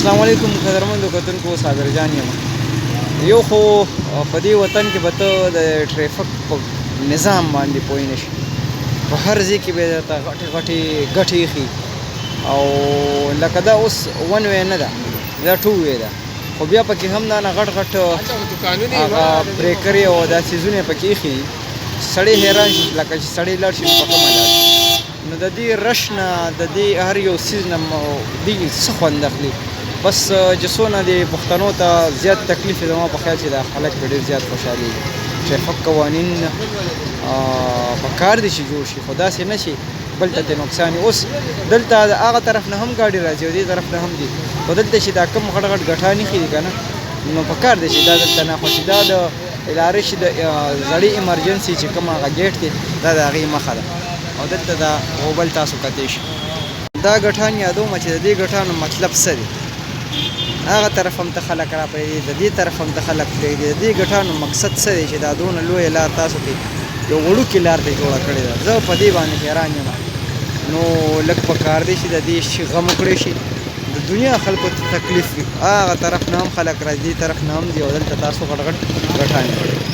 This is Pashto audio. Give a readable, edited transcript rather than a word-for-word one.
السلام علیکم قدرمنو کتونکو صابر جان یم یو خو په دې وطن کې به ته د ټریفک په نظام باندې پوه نه شي په هر ځای کې به درته غټې غټې ګټې ایښي او لکه دا اوس ون وی نه ده دا ټو وی ده خو بیا پکې هم دا نه غټ غټ هغه بریکرې او دا څیزونه پکې ایښي سړی حیران شي لکه چې سړی لاړ شي نو په کومه لاړ شي نو د دې رش نه د دې هر یو څیز نه دوی څه خوند اخلي بس چې څونه د پښتنو ته زیات تکلیف یې زما په خیال چې دا خلک پرې ډېر زیات خوشحالېږي ټریفک قوانین پکار دي چې جوړ شي خو داسې نه شي بل ته ترې نقصان اوس دلته د هغه طرف نه هم ګاډي راځي او دې طرف نه هم دي خو دلته چې دا کم غټ غټ ګټان ایښي دي که نه نو پکار دی چې دا دلته نه خو چې دا د ادارې چې د زړې ایمرجنسي چې کوم هغه ګیټ دی دا د هغې مخه ده او دلته دا غوبل تاسو کتی شي دا ګټان یادومه چې د دې ګټانو مطلب څه دی هغه طرف هم ته خلک را پرېږدي د دې طرف هم ته خلک پرېږدي د دې ګټانو مقصد څه دی چې دا دونه لویه لار تاسو ته یو وړوکې لار ته جوړه کړې ده زه په دې باندې حیران یم نو لږ پکار دی چې د دې شي غم وکړی شي د دنیا خلکو ته تکلیف وي هغه طرف نه هم خلک راځي دې طرف نه هم ځي او دلته تاسو غټ غټ ګټانې کړئ